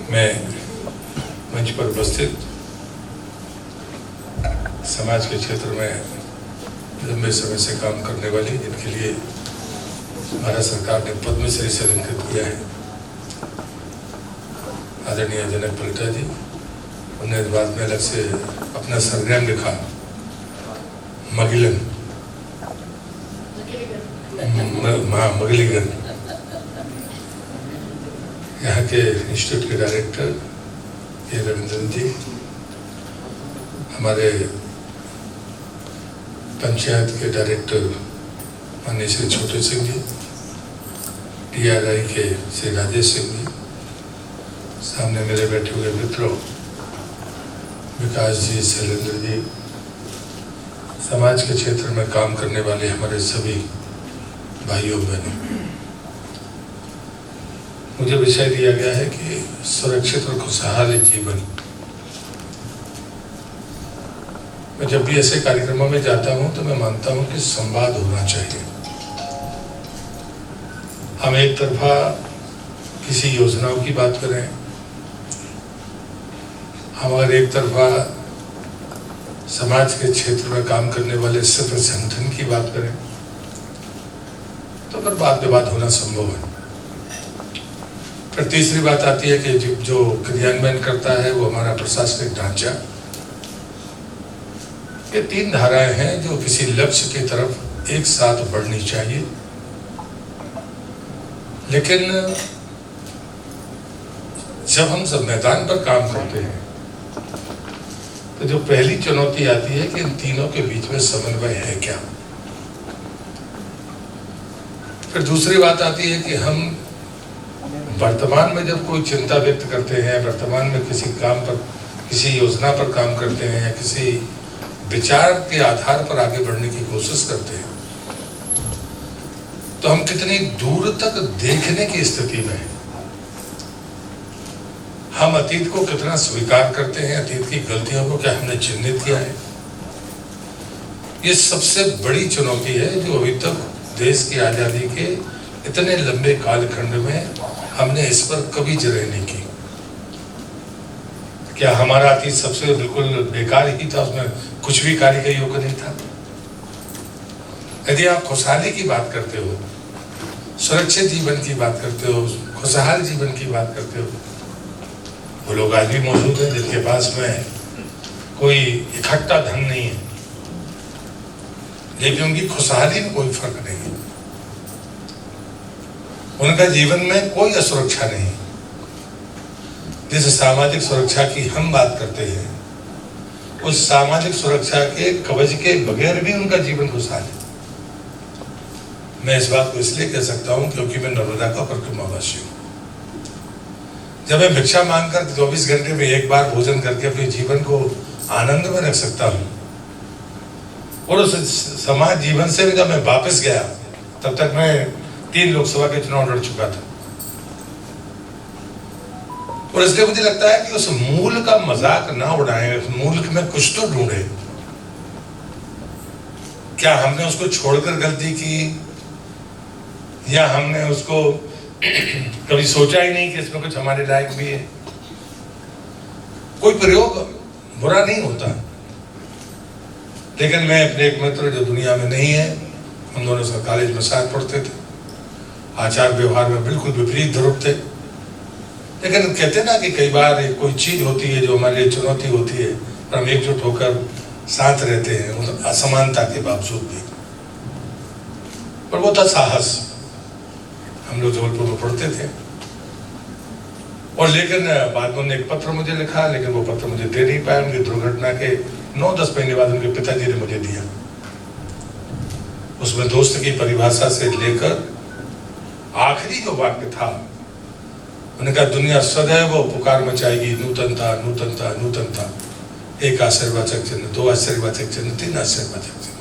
मैं मंच पर उपस्थित समाज के क्षेत्र में लंबे समय से काम करने वाली, जिनके लिए भारत सरकार ने पद्मश्री से अलंकृत किया है, आदरणीय जनक पलिटा जी, उन्हें बाद में अलग से अपना सरनेम लिखा, मगिलन, मगलीगन, यहाँ के इंस्टीट्यूट के डायरेक्टर के रविंद्रन जी, हमारे पंचायत के डायरेक्टर माननीय श्री छोटे सिंह जी, DRI के श्री राजेश सिंह जी, सामने मेरे बैठे हुए मित्रों विकास जी, शैलेंद्र जी, समाज के क्षेत्र में काम करने वाले हमारे सभी भाइयों बहनों, मुझे विषय दिया गया है कि सुरक्षित और खुशहाल जीवन। मैं जब भी ऐसे कार्यक्रमों में जाता हूं तो मैं मानता हूं कि संवाद होना चाहिए। हम एक तरफा किसी योजनाओं की बात करें, हम अगर एक तरफा समाज के क्षेत्र में काम करने वाले सिर्फ संगठन की बात करें तो फिर बात विवाद होना संभव है। फिर तीसरी बात आती है कि जो क्रियान्वयन करता है वो हमारा प्रशासनिक ढांचा। ये तीन धाराएं हैं जो किसी लक्ष्य की तरफ एक साथ बढ़नी चाहिए, लेकिन जब हम सब मैदान पर काम करते हैं तो जो पहली चुनौती आती है कि इन तीनों के बीच में समन्वय है क्या। फिर दूसरी बात आती है कि हम वर्तमान में जब कोई चिंता व्यक्त करते हैं, वर्तमान में किसी काम पर, किसी योजना पर काम करते हैं या किसी विचार के आधार पर आगे बढ़ने की कोशिश करते हैं, तो हम कितनी दूर तक देखने की स्थिति में हैं। हम अतीत को कितना स्वीकार करते हैं, अतीत की गलतियों को क्या हमने चिन्हित किया है। ये सबसे बड़ी चुनौती है जो अभी तक देश की आजादी के इतने लंबे कालखंड में हमने इस पर कभी जरह नहीं की। क्या हमारा अतीत सबसे बिल्कुल बेकार ही था, उसमें कुछ भी कार्य का योग्य नहीं था? यदि आप खुशहाली की बात करते हो, सुरक्षित जीवन की बात करते हो, खुशहाल जीवन की बात करते हो, वो लोग आज भी मौजूद हैं जिनके पास में कोई इकट्ठा धन नहीं है, लेकिन उनकी खुशहाली में कोई फर्क नहीं है, उनका जीवन में कोई असुरक्षा नहीं। जिस सामाजिक सुरक्षा की हम बात करते हैं, उस सामाजिक सुरक्षा के कवच के बगैर भी उनका जीवन खुशहाल है। मैं इस बात को इसलिए कह सकता हूं क्योंकि मैं नर्मदा का परिक्रमावासी हूं। जब मैं भिक्षा मांगकर 24 घंटे में एक बार भोजन करके अपने जीवन को आनंद में रख सकता हूं, और उस समाज जीवन से जब मैं वापस गया, तब तक मैं 3 लोकसभा के चुनाव लड़ चुका था, और इसलिए मुझे लगता है कि उस मूल का मजाक ना उड़ाएं, उस मूल में कुछ तो ढूंढे। क्या हमने उसको छोड़कर गलती की, या हमने उसको कभी सोचा ही नहीं कि इसमें कुछ हमारे लायक भी है। कोई प्रयोग बुरा नहीं होता, लेकिन मैं अपने एक मित्र जो दुनिया में नहीं है, हम दोनों से कॉलेज में साथ पढ़ते थे, आचार व्यवहार में बिल्कुल विपरीत ध्रुव थे, लेकिन कहते ना कि कई बार कोई चीज होती है जो हमारे लिए चुनौती होती है, और हम एकजुट होकर साथ रहते हैं उस असमानता के बावजूद भी। पर वो था साहस। हम लोग जबलपुर में पढ़ते थे, और लेकिन बाद में उन्होंने एक पत्र मुझे लिखा, लेकिन वो पत्र मुझे दे नहीं पाया। उनकी दुर्घटना के 9-10 महीने बाद उनके पिताजी ने मुझे दिया। उसमें दोस्त की परिभाषा से लेकर आखिरी जो वाक्य था, उन्होंने कहा, दुनिया सदैव वो पुकार मचाएगी, नूतनता नूतनता नूतनता। 1 आश्चर्यवाचक चिन्ह, 2 आश्चर्यवाचक चिन्ह, 3 आश्चर्यवाचक चिन्ह।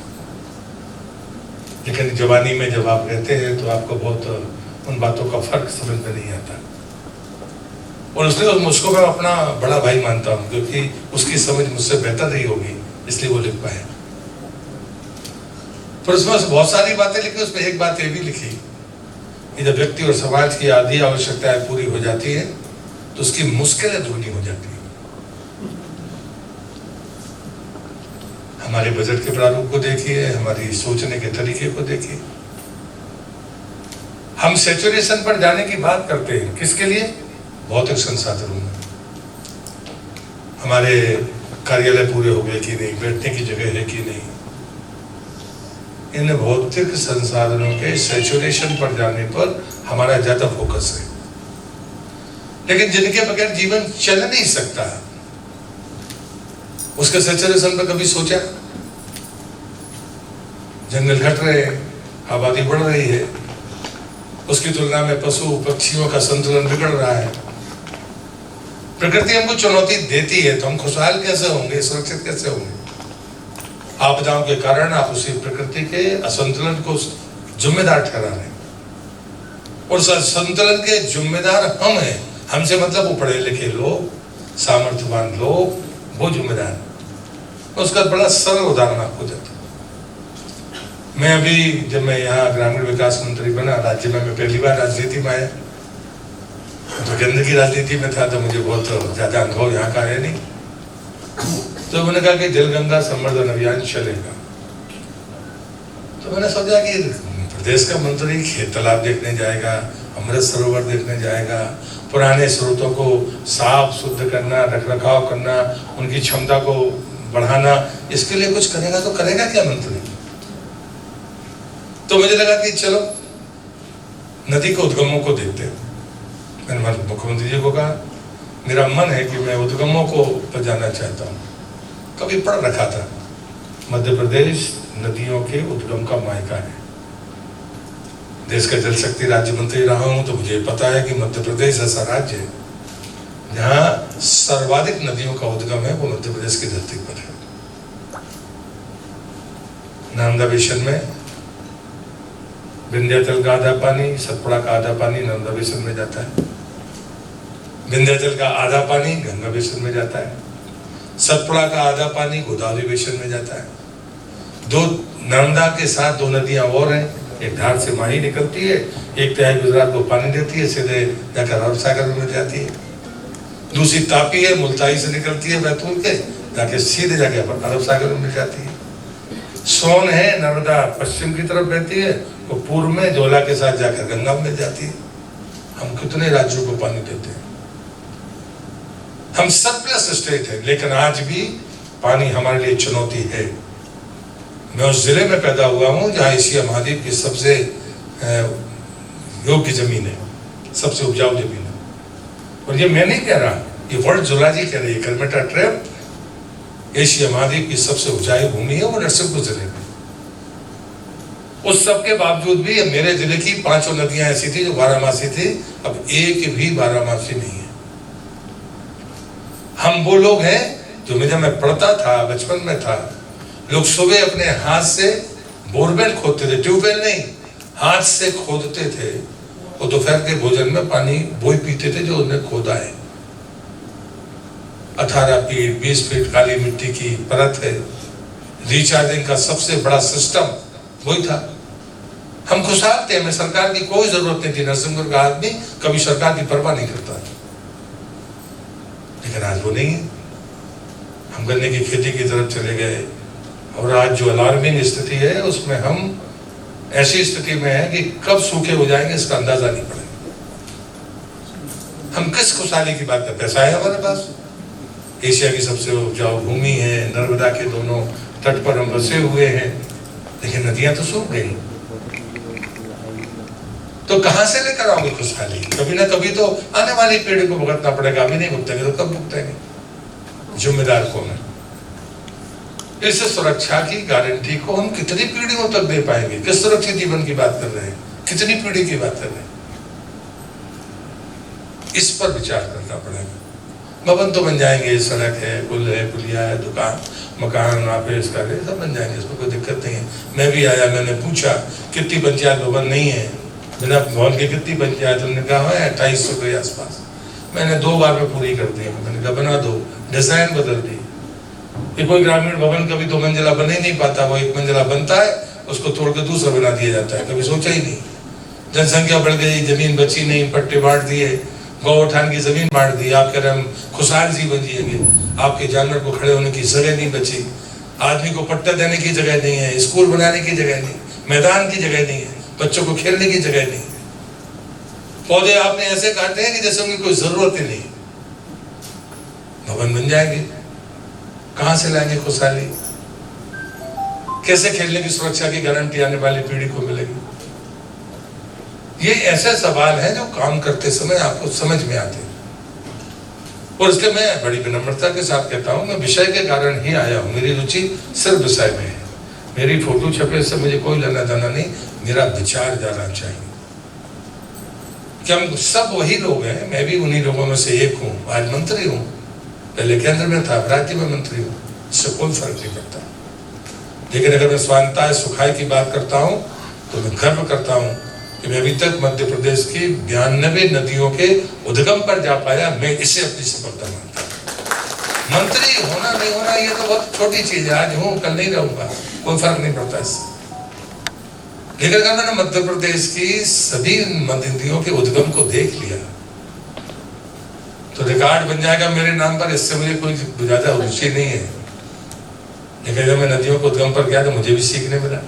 लेकिन जवानी में जब आप रहते हैं तो आपको बहुत उन बातों का फर्क समझ में नहीं आता, और उसने मुझको मैं अपना बड़ा भाई मानता हूं, क्योंकि उसकी समझ मुझसे बेहतर नहीं होगी, इसलिए वो लिख पाए। पर उसमें बहुत सारी बातें लिखी, उसमें एक बात ये भी लिखी कि जब व्यक्ति और समाज की आधी आवश्यकताएं पूरी हो जाती है तो उसकी मुश्किलें दूनी हो जाती है। हमारे बजट के प्रारूप को देखिए, हमारी सोचने के तरीके को देखिए। हम सैचुरेशन पर जाने की बात करते हैं, किसके लिए? भौतिक संसाधनों में। हमारे कार्यालय पूरे हो गए कि नहीं, बैठने की जगह है कि नहीं, इन भौतिक संसाधनों के सैचुरेशन पर जाने पर हमारा ज्यादा फोकस है। लेकिन जिनके बगैर जीवन चल नहीं सकता, उसके सैचुरेशन पर कभी सोचा? जंगल घट रहे हैं, आबादी बढ़ रही है, उसकी तुलना में पशु पक्षियों का संतुलन बिगड़ रहा है। प्रकृति हमको चुनौती देती है, तो हम खुशहाल कैसे होंगे, सुरक्षित कैसे होंगे? आपदाओं के कारण आप उसी प्रकृति के असंतुलन को जिम्मेदार ठहरा रहे हैं, और संतुलन के जिम्मेदार हम हैं। हमसे मतलब वो पढ़े लिखे लोग, सामर्थ्यवान लोग, वो जिम्मेदार। उसका बड़ा सरल उदाहरण आपको देता हूं। मैं अभी जब मैं यहाँ ग्रामीण विकास मंत्री बना, राज्य में मैं पहली बार राजनीति में आया, तो गंदगी राजनीति में था, तो मुझे बहुत ज्यादा अनुभव यहाँ का है नहीं। तो मैंने कहा कि जल गंगा संवर्धन अभियान चलेगा। तो मैंने सोचा कि प्रदेश का मंत्री खेत तालाब देखने जाएगा, अमृत सरोवर देखने जाएगा, पुराने स्रोतों को साफ शुद्ध करना, रख रखाव करना, उनकी क्षमता को बढ़ाना, इसके लिए कुछ करेगा। तो करेगा क्या मंत्री? तो मुझे लगा कि चलो नदी के उद्गमों को देखते हैं। मैंने मुख्यमंत्री जी को कहा, मेरा मन है कि मैं उद्गमों को पर जाना चाहता हूँ। कभी पढ़ रखा था, मध्य प्रदेश नदियों के उद्गम का मायका है। देश का जल शक्ति राज्य मंत्री रहा हूं, तो मुझे पता है कि मध्य प्रदेश ऐसा राज्य है जहां सर्वाधिक नदियों का उद्गम है, वो मध्य प्रदेश की धरती पर है। नर्मदा बेसिन में विंध्याचल का आधा पानी, सतपुड़ा का आधा पानी नर्मदा बेसिन में जाता है। विंध्याचल का आधा पानी गंगा बेसिन में जाता है। सतपुड़ा का आधा पानी गोदावरी बेसिन में जाता है। दो नर्मदा के साथ दो नदियां और हैं, एक धार से माही निकलती है, एक तिहाई गुजरात को पानी देती है, सीधे जाकर अरब सागर में जाती है। दूसरी तापी है, मुल्ताई से निकलती है बैतूल के, जाके सीधे जाके अरब सागर में जाती है। सोन है, नर्मदा पश्चिम की तरफ बहती है, वो पूर्व में जोला के साथ जाकर गंगा में जाती है। हम कितने राज्यों को पानी देते हैं? हम सरप्लस स्टेट है, लेकिन आज भी पानी हमारे लिए चुनौती है। मैं उस जिले में पैदा हुआ हूं जहां एशिया महाद्वीप की सबसे योग्य जमीन है, सबसे उपजाऊ जमीन है। और ये मैं नहीं कह रहा, ये वर्ल्ड जूलॉजी कह रही है। कलमेटा ट्रैप एशिया महाद्वीप की सबसे ऊंचाई भूमि है, वो नरसिंहपुर जिले में। उस सब के बावजूद भी मेरे जिले की 5 नदियां ऐसी थी जो 12मासी थी, अब एक भी 12मासी नहीं है। हम वो लोग हैं जो जब मैं पढ़ता था, बचपन में था, लोग सुबह अपने हाथ से बोरवेल खोदते थे, ट्यूबवेल नहीं, हाथ से खोदते थे, और दोपहर के भोजन में पानी वही पीते थे जो उन्हें खोदा है। 18 फीट 20 फीट काली मिट्टी की परत है। रिचार्जिंग का सबसे बड़ा सिस्टम वही था। हम खुशहाल थे, हमें सरकार की कोई जरूरत नहीं थी। नरसिंहपुर का आदमी कभी सरकार की परवाह नहीं करता, लेकिन आज वो नहीं है। हम गन्ने की खेती की तरफ चले गए, और आज जो अलार्मिंग स्थिति है उसमें हम ऐसी स्थिति में है कि कब सूखे हो जाएंगे इसका अंदाजा नहीं पड़ेगा। हम किस खुशहाली की बात करते? पैसा है हमारे पास, एशिया की सबसे उपजाऊ भूमि है, नर्मदा के दोनों तट पर हम बसे हुए हैं, लेकिन नदियां तो सूख गई। तो कहां से लेकर आओगे खुशहाली? कभी ना कभी तो आने वाली पीढ़ी को भुगतना पड़ेगा। अभी नहीं भुगतेंगे तो कब भुगतेंगे? जिम्मेदार कौन है? इस सुरक्षा की गारंटी को हम कितनी पीढ़ियों तक दे पाएंगे? किस सुरक्षित जीवन की बात कर रहे हैं? कितनी पीढ़ी की बात कर रहे हैं? इस पर विचार करना पड़ेगा। भवन तो बन जाएंगे, सड़क है, पुल है, पुलिया है, दुकान मकान ऑफिस का सब बन जाएंगे, इसमें कोई दिक्कत नहीं है। मैं भी आया, मैंने पूछा कितनी पंचायत भवन नहीं है, बिना भवन की कितनी पंचायत? उन्होंने कहा है 2800 के आसपास। मैंने 2 बार में पूरी कर दी। मैंने कहा बना दो, डिजाइन बदल दी। ये कोई ग्रामीण भवन कभी 2 मंजिला बन ही नहीं पाता, वो 1 मंजिला बनता है, उसको तोड़ के दूसरा बना दिया जाता है। कभी सोचा ही नहीं। जनसंख्या बढ़ गई, जमीन बची नहीं, पट्टे बांट दिए, गौठान की जमीन बांट दी, आप कह रहे हम खुशहाल जीवन जिएंगे, आपके जानवर को खड़े होने की जगह नहीं बची, आदमी को पट्टा देने की जगह नहीं है, स्कूल बनाने की जगह नहीं, मैदान की जगह नहीं है, बच्चों को खेलने की जगह नहीं है। पौधे आपने ऐसे काटे हैं कि जैसे उनकी कोई जरूरत ही नहीं। भवन बन जाएंगे, कहां से लाएंगे खुशहाली? कैसे खेलने की सुरक्षा की गारंटी आने वाली पीढ़ी को मिलेगी? ये ऐसे सवाल हैं जो काम करते समय आपको समझ में आते हैं। और इसलिए मैं बड़ी विनम्रता के साथ कहता हूं, मैं विषय के कारण ही आया हूं। मेरी रुचि सिर्फ विषय में है। मेरी फोटो छपे से मुझे कोई लेना देना नहीं, मेरा विचार जाना चाहिए कि हम सब वही लोग हैं। मैं भी उन्हीं लोगों में से एक हूं। आज मंत्री हूं, पहले केंद्र में था, राज्य में मंत्री हूं, इससे कोई फर्क नहीं पड़ता। लेकिन अगर मैं स्वांतः सुखाय की बात करता हूं तो मैं गर्व करता हूं कि मैं अभी तक मध्य प्रदेश की 92 नदियों के उद्गम पर जा पाया। मैं इसे अपनी सफलता मानता हूं। मंत्री होना नहीं होना ये तो बहुत छोटी चीज है। आज हूं, कल नहीं रहूंगा, कोई फर्क नहीं पड़ता इससे। लेकिन अगर मैंने मध्य प्रदेश की सभी नदियों के उद्गम को देख लिया तो रिकॉर्ड बन जाएगा मेरे नाम पर। इससे मुझे कोई ज्यादा रुचि नहीं है। लेकिन जब मैं नदियों के उद्गम पर गया तो मुझे भी सीखने मिला।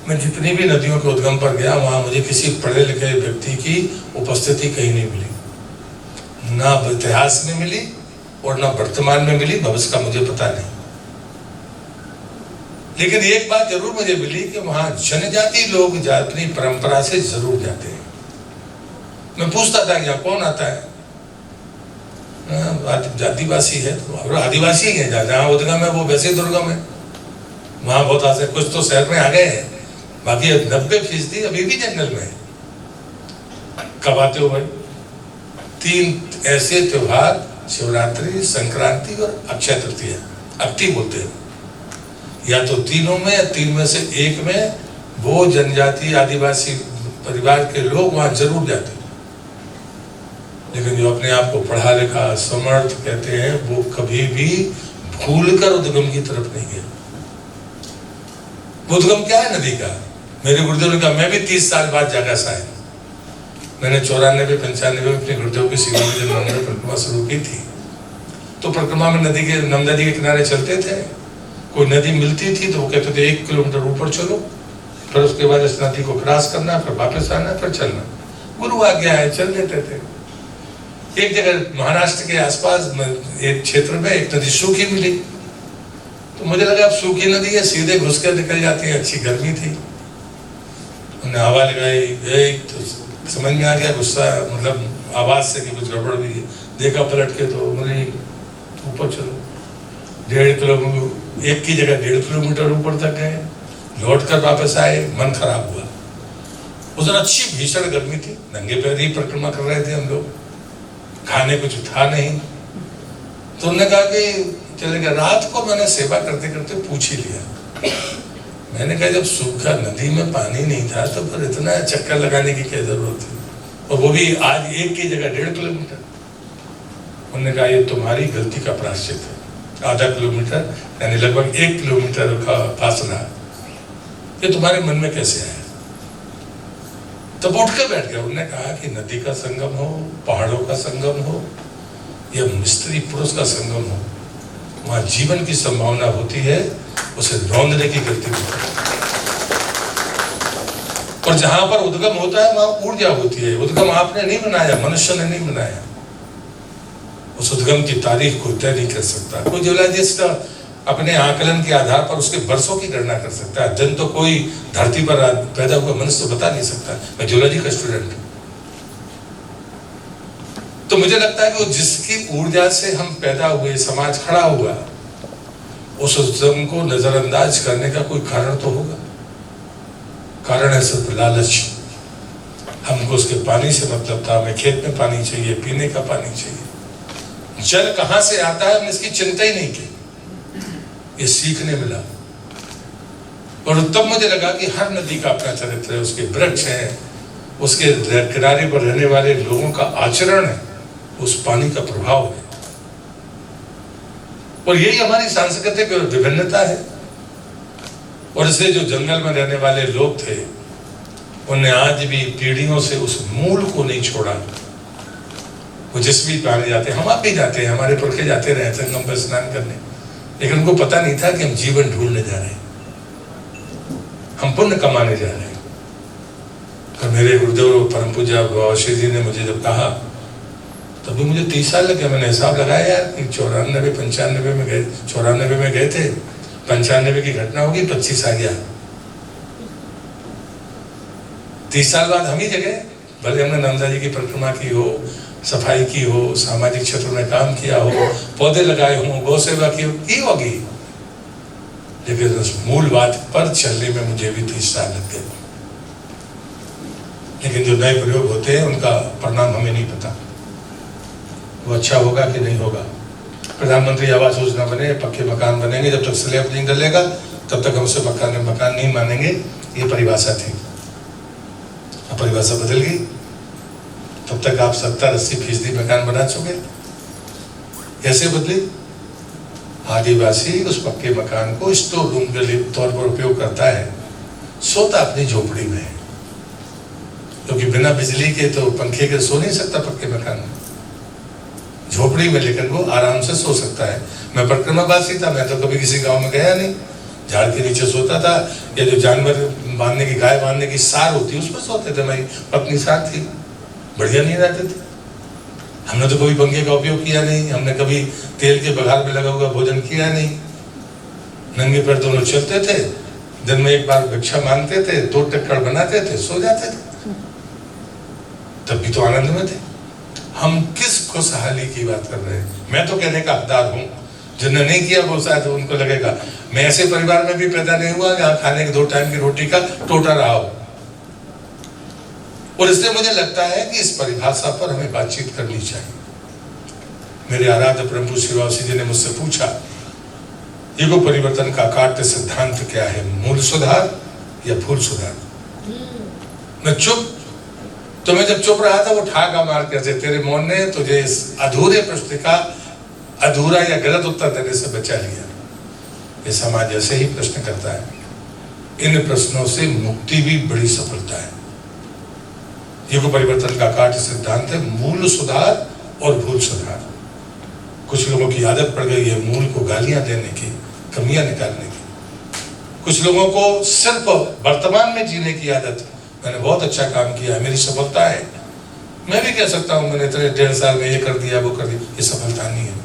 मैं जितनी भी नदियों के उद्गम पर गया वहां मुझे किसी पढ़े लिखे व्यक्ति की उपस्थिति कहीं नहीं मिली, ना इतिहास में मिली और ना वर्तमान में मिली, भविष्य का मुझे पता नहीं। लेकिन एक बात जरूर मुझे मिली कि वहां जनजाति लोग अपनी परंपरा से जरूर जाते हैं। मैं पूछता था यहाँ कौन आता है, आदिवासी है, तो आदिवासी है। जहाँ उद्गम है वो वैसे दुर्गम है, वहां बहुत आसे कुछ तो शहर में आ गए हैं, बाकी 90% अभी भी जंगल में है। कब आते हो भाई? 3 ऐसे त्योहार, शिवरात्रि, संक्रांति और अक्षय तृतीया, अक्ति बोलते हैं। या तो तीनों में या 3 में से एक में वो जनजाति आदिवासी परिवार के लोग वहां जरूर जाते हैं। लेकिन जो अपने आप को पढ़ा लिखा समर्थ कहते हैं वो कभी भी भूलकर उद्गम की तरफ नहीं गए। उद्गम क्या है नदी का? मेरे गुरुदेव ने कहा, मैं भी 30 साल बाद जागा साहब। मैंने 94-95 में अपने गुरुदेव की सेवा में जब नर्मदा परिक्रमा शुरू की थी तो परिक्रमा में नर्मदा नदी के किनारे चलते थे। कोई नदी मिलती थी तो वो कहते थे 1 किलोमीटर ऊपर चलो, फिर उसके बाद इस नदी को क्रॉस करना, फिर वापस आना, फिर चलना। गुरु आ गया है, चल लेते थे। एक जगह महाराष्ट्र के आसपास एक क्षेत्र में एक नदी सूखी मिली तो मुझे लगा अब सूखी नदी है, सीधे घुस कर निकल जाती है। अच्छी गर्मी थी, उन्हें हवा लगाई, तो समझ में आ गया गुस्सा, मतलब आवाज से कि कुछ गड़बड़ हुई है। देखा पलट के तो मुझे ऊपर चलो, 1.5 किलोमीटर, एक की जगह 1.5 किलोमीटर ऊपर तक गए, लौट कर वापस आए, मन खराब हुआ। उस दिन अच्छी भीषण गर्मी थी, नंगे पैर ही परिक्रमा कर रहे थे हम लोग, खाने कुछ था नहीं। तो उन्होंने कहा कि चले गए। रात को मैंने सेवा करते करते पूछ ही लिया, मैंने कहा जब सूखा नदी में पानी नहीं था तो फिर इतना चक्कर लगाने की क्या जरूरत थी, और वो भी आज एक की जगह 1.5 किलोमीटर। उन्होंने कहा ये तुम्हारी गलती का प्रायश्चित है। आधा किलोमीटर यानी लगभग 1 किलोमीटर का फासला ये तुम्हारे मन में कैसे आया? तब उठ के बैठ गया। उन्होंने कहा कि नदी का संगम हो, पहाड़ों का संगम हो या स्त्री पुरुष का संगम हो, वहां जीवन की संभावना होती है, उसे रौंदने की गलती होती है। और जहां पर उद्गम होता है वहां ऊर्जा होती है। उद्गम आपने नहीं बनाया, मनुष्य ने नहीं बनाया। उस उद्गम की तारीख को तय नहीं कर सकता कोई। जियोलॉजिस्ट अपने आकलन के आधार पर उसके वर्षों की गणना कर सकता है। जन तो कोई धरती पर पैदा हुआ मनुष्य तो बता नहीं सकता। मैं जियोलॉजी का स्टूडेंट हूं, तो मुझे लगता है कि जिसकी ऊर्जा से हम पैदा हुए, समाज खड़ा हुआ, उस उद्गम को नजरअंदाज करने का कोई कारण तो होगा। कारण है सिर्फ लालच। हमको उसके पानी से मतलब था, हमें खेत में पानी चाहिए, पीने का पानी चाहिए। जल कहां से आता है हमने इसकी चिंता ही नहीं की, ये सीखने मिला। और तब मुझे लगा कि हर नदी का अपना चरित्र है, उसके वृक्ष हैं, उसके किनारे पर रहने वाले लोगों का आचरण है, उस पानी का प्रभाव है। और यही हमारी सांस्कृतिक विभिन्नता है। और इसलिए जो जंगल में रहने वाले लोग थे उन्होंने आज भी पीढ़ियों से उस मूल को नहीं छोड़ा। वो जिस भी पाने जाते हैं, हम आप भी जाते हैं, हमारे पुरखे जाते रहे संगम पर स्नान करने, लेकिन उनको पता नहीं था कि हम जीवन ढूंढने जा रहे हैं, हम पुण्य कमाने जा रहे हैं। और मेरे गुरुदेव परम पूज्य बाबा श्री जी ने मुझे जब कहा, तभी मुझे 30 साल लगे। मैंने हिसाब लगाया यार कि 94-95 में गए, 94 में गए थे, 95 की घटना होगी, 25 आ गया, 30 साल बाद हम ही जगह। भले हमने नर्मदा जी की परिक्रमा की हो, सफाई की हो, सामाजिक क्षेत्र में काम किया हो, पौधे लगाए हों, गौ सेवा की होगी, लेकिन उस मूल बात पर चलने में मुझे भी 30 साल लग गए। लेकिन जो नए प्रयोग होते हैं उनका परिणाम हमें नहीं पता, वो अच्छा होगा कि नहीं होगा। प्रधानमंत्री आवास योजना बने, पक्के मकान बनेंगे, जब तक स्लैब नहीं डलेगा तब तक हम उसे मकान नहीं मानेंगे, ये परिभाषा थी। अब परिभाषा बदल गई, तब तक आप 70-80% मकान बना चुके। कैसे बदली? आदिवासी उस पक्के मकान को स्टोर रूम के लिए तौर पर उपयोग करता है, सोता अपनी झोपड़ी में है, क्योंकि बिना बिजली के तो पंखे के सो नहीं सकता पक्के मकान में, झोपड़ी में लेकर वो आराम से सो सकता है। मैं परिक्रमावासी था, मैं तो कभी किसी गांव में गया नहीं, झाड़ के नीचे सोता था, या जो जानवर बांधने की, गाय बांधने की सार होती है उसमें सोते थे। मेरी पत्नी साथ थी, बढ़िया नहीं रहते थे। हमने तो कभी पंखे का उपयोग किया नहीं, हमने कभी तेल के बघार में लगा हुआ भोजन किया नहीं, नंगे पैर दोनों चलते थे, दिन में एक बार भिक्षा मांगते थे, 2 टक्कर बनाते थे, सो जाते थे, तब भी तो आनंद में थे। हम किस खुशहाली की बात कर रहे हैं? मैं तो कहने का हकदार हूँ, जिन्होंने नहीं किया वो शायद उनको लगेगा मैं ऐसे परिवार में भी पैदा नहीं हुआ जहाँ खाने के 2 टाइम की रोटी का टोटा रहा हो। और इसलिए मुझे लगता है कि इस परिभाषा पर हमें बातचीत करनी चाहिए। मेरे आराध्य प्रभु श्री बाबा जी ने मुझसे पूछा, युग परिवर्तन का काट्य सिद्धांत क्या है, मूल सुधार या फूल सुधार? मैं चुप, तो मैं जब चुप रहा था वो ठाका मार के, तेरे मौन ने तुझे इस अधूरे प्रश्न का अधूरा या गलत उत्तर देने से बचा लिया। ये समाज ऐसे ही प्रश्न करता है, इन प्रश्नों से मुक्ति भी बड़ी सफलता है। युग परिवर्तन का काट्य सिद्धांत है मूल सुधार और भूल सुधार। कुछ लोगों की आदत पड़ गई है मूल को गालियां देने की, कमियां निकालने की। कुछ लोगों को सिर्फ वर्तमान में जीने की आदत। मैंने बहुत अच्छा काम किया है, मेरी सफलता है, मैं भी कह सकता हूं मैंने इतने 1.5 साल में ये कर दिया वो कर दिया, ये सफलता नहीं है।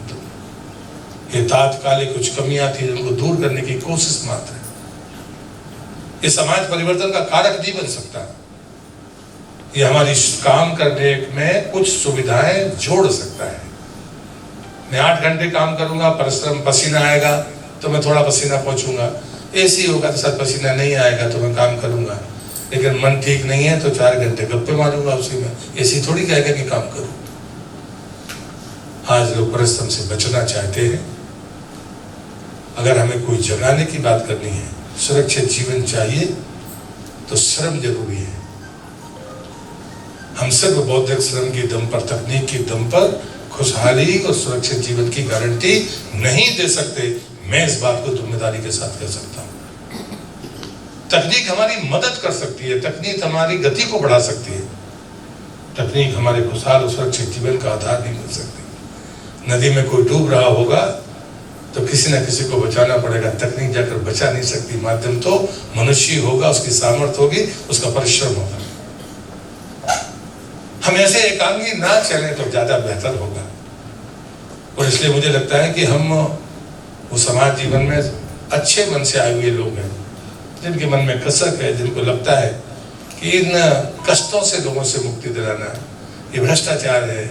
ये तात्कालिक कुछ कमियां थी जिनको दूर करने की कोशिश मात्र है। ये समाज परिवर्तन का कारक नहीं बन सकता। ये हमारी काम करने में कुछ सुविधाएं जोड़ सकता है। मैं 8 घंटे काम करूंगा, परिश्रम, पसीना आएगा तो मैं थोड़ा पसीना पहुंचूंगा, एसी होगा तो सर पसीना नहीं आएगा तो मैं काम करूंगा, लेकिन मन ठीक नहीं है तो 4 घंटे गप्पे मारूंगा उसी में, एसी थोड़ी कहेगा कि काम करूं। आज लोग परिश्रम से बचना चाहते हैं। अगर हमें कोई जगाने की बात करनी है, सुरक्षित जीवन चाहिए तो श्रम जरूरी है। हम सिर्फ बौद्धिक श्रम के दम पर, तकनीक के दम पर खुशहाली और सुरक्षित जीवन की गारंटी नहीं दे सकते। मैं इस बात को जिम्मेदारी के साथ कह सकता हूं। तकनीक हमारी मदद कर सकती है, तकनीक हमारी गति को बढ़ा सकती है, तकनीक हमारे खुशहाल और सुरक्षित जीवन का आधार नहीं बन सकती। नदी में कोई डूब रहा होगा तो किसी न किसी को बचाना पड़ेगा, तकनीक जाकर बचा नहीं सकती। माध्यम तो मनुष्य होगा, उसकी सामर्थ्य होगी, उसका परिश्रम होगा। हम ऐसे एकांगी ना चलें तो ज्यादा बेहतर होगा। और इसलिए मुझे लगता है कि हम वो समाज जीवन में अच्छे मन से आए हुए लोग हैं, जिनके मन में कसक है, जिनको लगता है कि इन कष्टों से लोगों से मुक्ति दिलाना, ये भ्रष्टाचार है,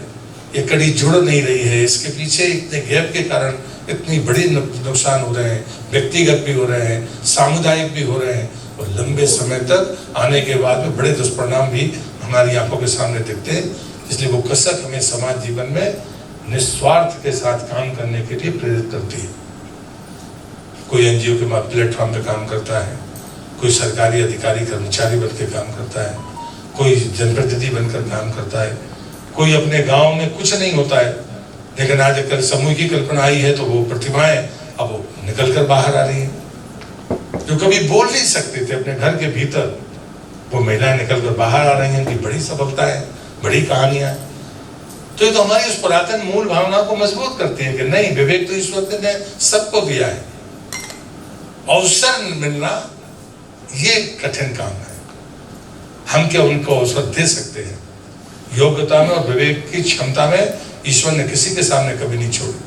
ये कड़ी जुड़ नहीं रही है, इसके पीछे इतने गैप के कारण इतनी बड़ी नुकसान हो रहे हैं, व्यक्तिगत भी हो रहे हैं, सामुदायिक भी हो रहे हैं, और लंबे समय तक आने के बाद में बड़े दुष्परिणाम भी हमारी आंखों के सामने दिखते हैं। इसलिए वो कसक हमें समाज जीवन में निस्वार्थ के साथ काम करने के लिए प्रेरित करती है। कोई एनजीओ के प्लेटफॉर्म पे काम करता है, कोई सरकारी अधिकारी कर्मचारी बन के काम करता है, कोई जनप्रतिनिधि बनकर काम करता है, कोई अपने गांव में कुछ नहीं होता है, लेकिन आज कल समूह की कल्पना आई है तो वो प्रतिभाएं अब वो निकल कर बाहर आ रही हैं। जो कभी बोल नहीं सकते थे अपने घर के भीतर, वो महिलाएं निकल कर बाहर आ रही हैं, उनकी बड़ी सफलता है, बड़ी कहानियां। तो ये तो हमारी उस पुरातन मूल भावना को मजबूत करती है कि नहीं, विवेक तो ईश्वर ने सबको दिया है, अवसर मिलना ये कठिन काम है। हम क्या उनको अवसर दे सकते हैं? योग्यता में और विवेक की क्षमता में ईश्वर ने किसी के सामने कभी नहीं छोड़ी।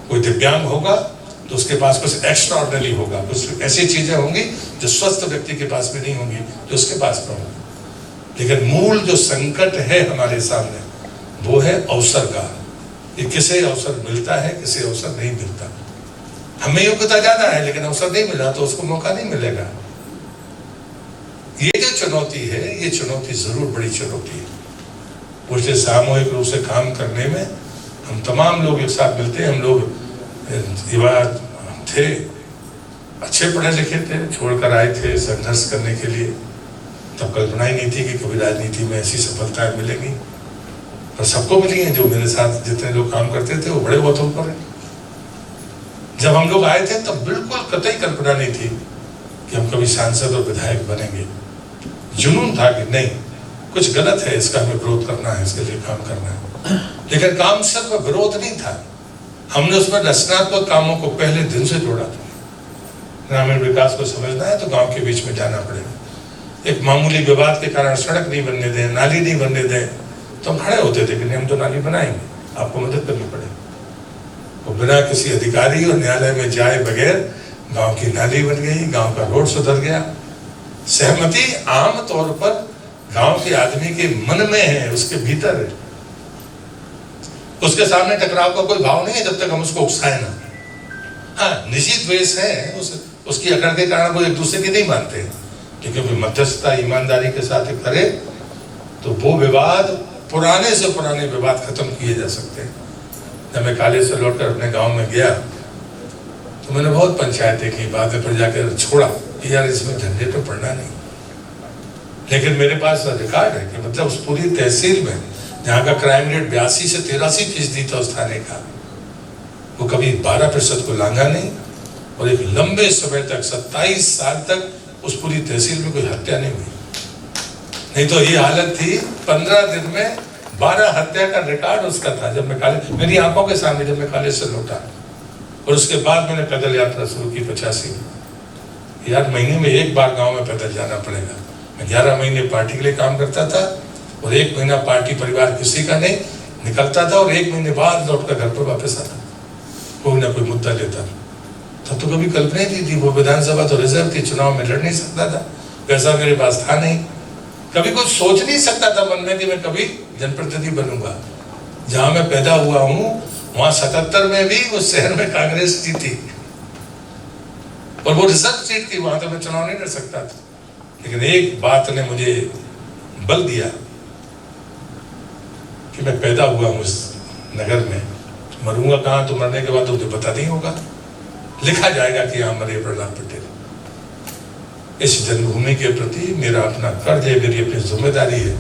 कोई दिव्यांग होगा तो उसके पास कुछ एक्स्ट्रा ऑर्डिनरी होगा, कुछ ऐसी चीजें होंगी जो स्वस्थ व्यक्ति के पास भी नहीं होंगी, जो उसके पास में होंगी। लेकिन मूल जो संकट है हमारे सामने वो है अवसर का। ये किसे अवसर मिलता है, किसे अवसर नहीं मिलता। हमें योग्यता ज्यादा है लेकिन अवसर नहीं मिला तो उसको मौका नहीं मिलेगा। ये जो चुनौती है, ये चुनौती जरूर बड़ी चुनौती है। उससे सामूहिक रूप से काम करने में हम तमाम लोग एक साथ मिलते हैं। हम लोग युवा थे, अच्छे पढ़े लिखे थे, छोड़कर आए थे संघर्ष करने के लिए। तब कल्पना ही नहीं थी कि कभी राजनीति में ऐसी सफलताएं मिलेंगी, पर सबको मिली हैं। जो मेरे साथ जितने लोग काम करते थे वो बड़े बहुत ऊपर है। जब हम लोग आए थे तब बिल्कुल कतई कल्पना नहीं थी कि हम कभी सांसद और विधायक बनेंगे। जुनून था कि नहीं, कुछ गलत है, इसका हमें विरोध करना है, इसके लिए काम करना है। लेकिन काम सिर्फ विरोध नहीं था, हमने उसमें रचनात्मक कामों को पहले दिन से जोड़ा था। ग्रामीण विकास को समझना है तो गांव के बीच में जाना पड़ेगा। एक मामूली विवाद के कारण सड़क नहीं बनने दें, नाली नहीं बनने दें, तो हम खड़े होते थे कि नहीं, हम तो नाली बनाएंगे, आपको मदद करनी पड़ेगी। वो बिना किसी अधिकारी और न्यायालय में जाए बगैर गांव की नाली बन गई, गांव का रोड सुधर गया। सहमति आम तौर पर गांव के आदमी के मन में है, उसके भीतर है। उसके सामने टकराव का कोई भाव नहीं है जब तक हम उसको उकसाए ना। हाँ, निजी द्वेष है, उसकी अकड़ के कारण वो एक दूसरे की नहीं मानते, लेकिन मध्यस्थता ईमानदारी के साथ करे तो वो विवाद, पुराने से पुराने विवाद खत्म किए जा सकते हैं। जब मैं कॉलेज से लौटकर अपने गांव में गया तो मैंने बहुत पंचायतें की, बाद में फिर जाकर छोड़ा कि यार इसमें झंझट तो पड़ना नहीं। लेकिन मेरे पास रिकॉर्ड है कि मतलब उस पूरी तहसील में जहाँ का क्राइम रेट 82 से 83% था उस थाने का, वो कभी 12% को लांघा नहीं। और एक लंबे समय तक 27 साल तक उस पूरी तहसील में कोई हत्या नहीं हुई। नहीं तो ये हालत थी, 15 दिन में 12 हत्या का रिकॉर्ड उसका था। जब मैं कॉलेज, मेरी आंखों के सामने जब मैं कॉलेज से लौटा, और उसके बाद मैंने पैदल यात्रा शुरू की 85 में। यार महीने में एक बार गांव में पैदल जाना पड़ेगा। मैं 11 महीने पार्टी के लिए काम करता था और 1 महीना पार्टी परिवार किसी का नहीं, निकलता था और 1 महीने बाद लौट कर घर पर वापस आता, कोई ना कोई मुद्दा लेता। तब तो कभी कल्पना ही नहीं थी, वो विधानसभा तो रिजर्व थी, चुनाव में लड़ नहीं सकता था, पैसा मेरे पास था नहीं। कभी कुछ सोच नहीं सकता था मन में कि मैं कभी जनप्रतिनिधि बनूंगा। जहां मैं पैदा हुआ हूं वहां 77 में भी उस शहर में कांग्रेस जीती और वो रिजर्व सीट थी, वहां तो मैं चुनाव नहीं लड़ सकता था। लेकिन एक बात ने मुझे बल दिया कि मैं पैदा हुआ हूं इस नगर में, मरूंगा कहां, तो मरने के बाद तो मुझे पता नहीं होगा, लिखा जाएगा कि यहाँ मरे प्रहलाद पटेल। इस जन्मभूमि के प्रति मेरा अपना कर्ज है, मेरी अपनी जिम्मेदारी है,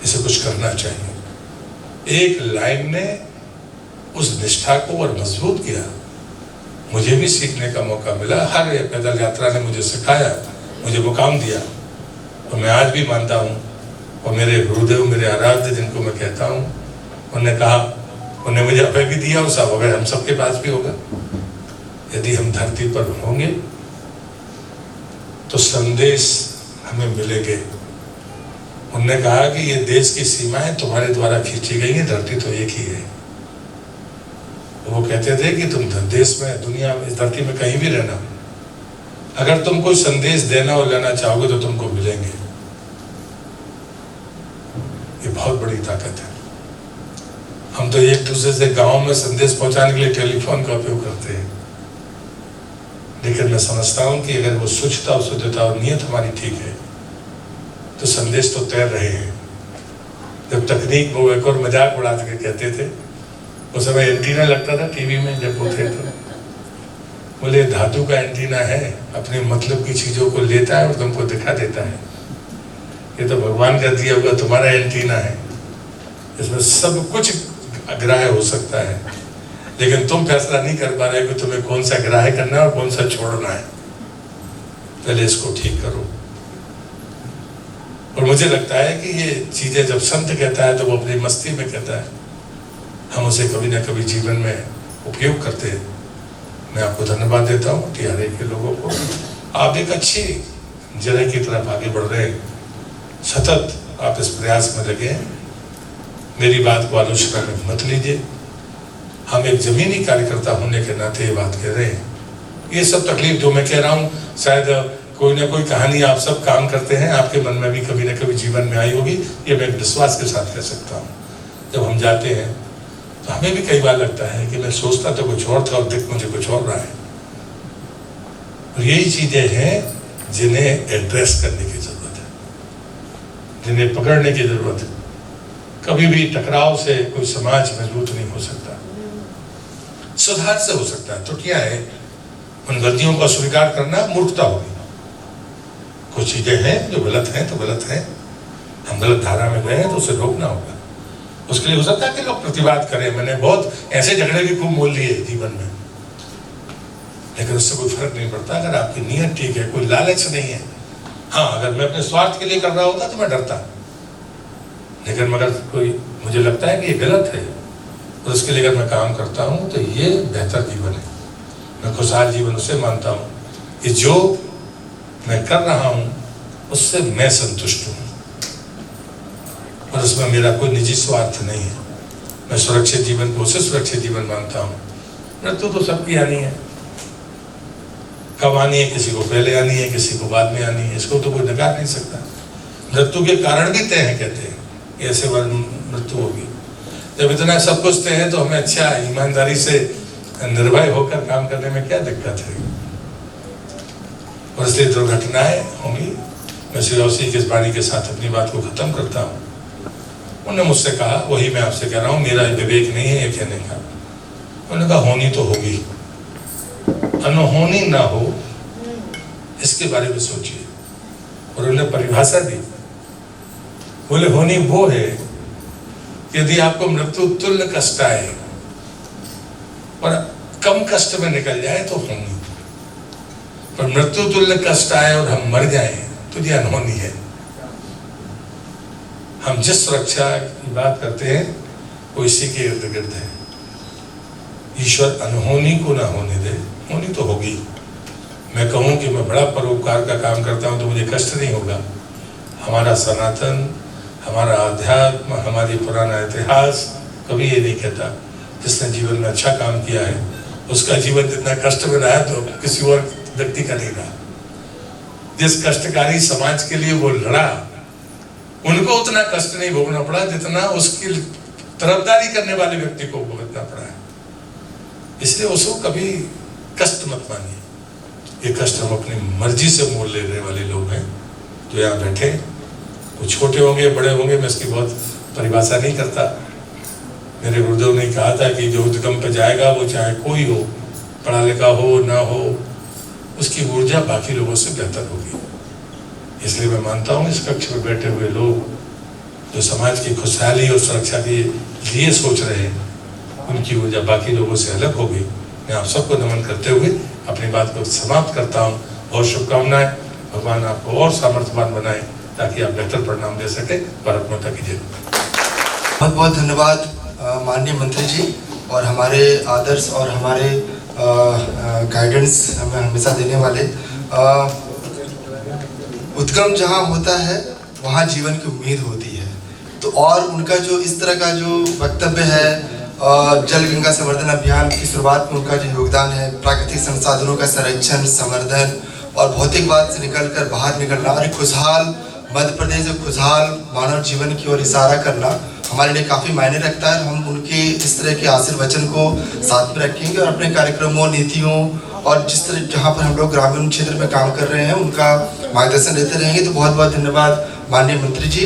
इसे कुछ करना चाहिए। एक लाइन ने उस निष्ठा को और मजबूत किया। मुझे भी सीखने का मौका मिला, हर पैदल यात्रा ने मुझे सिखाया, मुझे मुकाम दिया। और मैं आज भी मानता हूँ, और मेरे गुरुदेव, मेरे आराध्य जिनको मैं कहता हूँ, उन्होंने कहा, उन्होंने मुझे अभय भी दिया और सब अभय हम सबके पास भी होगा। यदि हम धरती पर होंगे तो संदेश हमें मिलेंगे। उन्होंने कहा कि ये देश की सीमाएं तुम्हारे द्वारा खींची गई हैं, धरती तो एक ही है। वो कहते थे कि तुम देश में, दुनिया में, इस धरती में कहीं भी रहना, अगर तुम कोई संदेश देना और लेना चाहोगे तो तुमको मिलेंगे। ये बहुत बड़ी ताकत है। हम तो एक दूसरे से गांव में संदेश पहुंचाने के लिए टेलीफोन का उपयोग करते हैं, लेकिन मैं समझता हूं कि अगर वो शुद्धता और शुद्धता और नियत हमारी ठीक है तो संदेश तो तैर रहे हैं। जब तकनीक, वो एक और मजाक उड़ा के कहते थे, उस समय एंटीना लगता था टीवी में जब वो थे, तो बोले धातु का एंटीना है, अपने मतलब की चीजों को लेता है और तुमको दिखा देता है। ये तो भगवान का दिया हुआ तुम्हारा एंटीना है, इसमें सब कुछ ग्राह्य हो सकता है, लेकिन तुम फैसला नहीं कर पा रहे कि तुम्हें कौन सा ग्राह्य करना है और कौन सा छोड़ना है। पहले इसको ठीक करो। और मुझे लगता है कि ये चीज़ें जब संत कहता है तो वो अपनी मस्ती में कहता है, हम उसे कभी ना कभी जीवन में उपयोग करते हैं। मैं आपको धन्यवाद देता हूँ TRA के लोगों को। आप एक अच्छी जगह की तरफ आगे बढ़ रहे हैं, सतत आप इस प्रयास में लगे हैं। मेरी बात को आलोचना में मत लीजिए। हम एक जमीनी कार्यकर्ता होने के नाते ये बात कह रहे हैं। ये सब तकलीफ जो मैं कह रहा हूँ, शायद कोई ना कोई कहानी आप सब काम करते हैं, आपके मन में भी कभी ना कभी जीवन में आई होगी। ये मैं विश्वास के साथ कह सकता हूँ। जब हम जाते हैं तो हमें भी कई बार लगता है कि मैं सोचता तो कुछ और था और दिख मुझे कुछ और रहा है। और यही चीजें हैं जिन्हें एड्रेस करने की जरूरत है, जिन्हें पकड़ने की जरूरत है। कभी भी टकराव से कोई समाज मजबूत नहीं हो सकता, सुधार से हो सकता है। त्रुटियां है, उन गलतियों को स्वीकार करना मूर्खता होगी। कुछ चीजें हैं जो गलत हैं तो गलत हैं, हम गलत धारा में गए हैं तो उसे रोकना होगा। उसके लिए हो सकता है कि लोग प्रतिवाद करें। मैंने बहुत ऐसे झगड़े भी खूब मोल लिए जीवन में, लेकिन उससे कोई फर्क नहीं पड़ता अगर आपकी नीयत ठीक है, कोई लालच नहीं है। हाँ, अगर मैं अपने स्वार्थ के लिए कर रहा होता तो मैं डरता, लेकिन मगर कोई मुझे लगता है कि ये गलत है और उसके लिए अगर मैं काम करता हूँ तो ये बेहतर जीवन है। मैं खुशहाल जीवन उसे मानता हूँ कि जो मैं कर रहा हूँ उससे मैं संतुष्ट हूँ और उसमें मेरा कोई निजी स्वार्थ नहीं है। मैं सुरक्षित जीवन को उसे सुरक्षित जीवन मानता हूँ। मृत्यु तो सबकी आनी है, कब आनी है, किसी को पहले आनी है, किसी को बाद में आनी है, इसको तो कोई नकार नहीं सकता। मृत्यु के कारण भी तय है, कहते हैं ऐसे बार मृत्यु होगी। जब इतना सब कुछ तय है तो हमें अच्छा ईमानदारी से निर्भय होकर काम करने में क्या दिक्कत है। और इसलिए दुर्घटनाएं होंगी। मैं श्री औसी की इस वाणी के साथ अपनी बात को खत्म करता हूँ। उन्होंने मुझसे कहा, वही मैं आपसे कह रहा हूँ, मेरा विवेक नहीं है ये कहने का। उन्होंने कहा होनी तो होगी, अनहोनी ना हो इसके बारे में सोचिए। और उन्होंने परिभाषा दी, बोले होनी वो है यदि आपको मृत्यु तुल्य कष्ट आए और कम कष्ट में निकल जाए तो होनी, पर मृत्यु तुल्य कष्ट आए और हम मर जाएं तो ये अनहोनी है। हम जिस सुरक्षा की बात करते हैं वो इसी के इर्द गिर्द है। ईश्वर अनहोनी को ना होने दे, होनी तो होगी। मैं कहूँ कि मैं बड़ा परोपकार का काम करता हूँ तो मुझे कष्ट नहीं होगा। हमारा सनातन, हमारा अध्यात्म, हमारी पुराना इतिहास कभी ये नहीं कहता जिसने जीवन में अच्छा काम किया है उसका जीवन जितना कष्ट में रहा तो किसी और व्यक्ति का नहीं रहा। जिस कष्टकारी समाज के लिए वो लड़ा उनको उतना कष्ट नहीं भोगना पड़ा जितना उसकी तरफदारी करने वाले व्यक्ति को भुगतना पड़ा है। इसलिए उसको कभी कष्ट मत मानिए। ये कष्ट हम अपनी मर्जी से मोल लेने वाले लोग हैं तो यहाँ बैठे, कुछ छोटे होंगे बड़े होंगे, मैं इसकी बहुत परिभाषा नहीं करता। मेरे गुरुदेव ने कहा था कि जो उद्गम पे जाएगा वो चाहे कोई हो, पढ़ा लिखा हो ना हो, उसकी ऊर्जा बाकी लोगों से बेहतर होगी। इसलिए मैं मानता हूँ इस कक्ष में बैठे हुए लोग जो समाज की खुशहाली और सुरक्षा के लिए सोच रहे हैं उनकी ऊर्जा बाकी लोगों से अलग होगी। मैं आप सबको नमन करते हुए अपनी बात को समाप्त करता हूँ। बहुत शुभकामनाएं, भगवान आपको और सामर्थ्यवान बनाए ताकि आप बेहतर परिणाम दे सके। भारत माता की जय। बहुत बहुत धन्यवाद माननीय मंत्री जी, और हमारे आदर्श और हमारे गाइडेंस हमें हमेशा देने वाले। उद्गम जहाँ होता है वहाँ जीवन की उम्मीद होती है। तो और उनका जो इस तरह का जो वक्तव्य है, जल गंगा संवर्धन अभियान की शुरुआत में उनका जो योगदान है, प्राकृतिक संसाधनों का संरक्षण, संवर्धन और भौतिकवाद से निकलकर बाहर निकलना और एक खुशहाल मध्य प्रदेश, खुशहाल मानव जीवन की ओर इशारा करना हमारे लिए काफ़ी मायने रखता है। हम उनके इस तरह के आशीर्वचन को साथ में रखेंगे और अपने कार्यक्रमों, नीतियों और जिस तरह जहाँ पर हम लोग ग्रामीण क्षेत्र में काम कर रहे हैं उनका मार्गदर्शन लेते रहेंगे। तो बहुत बहुत धन्यवाद माननीय मंत्री जी।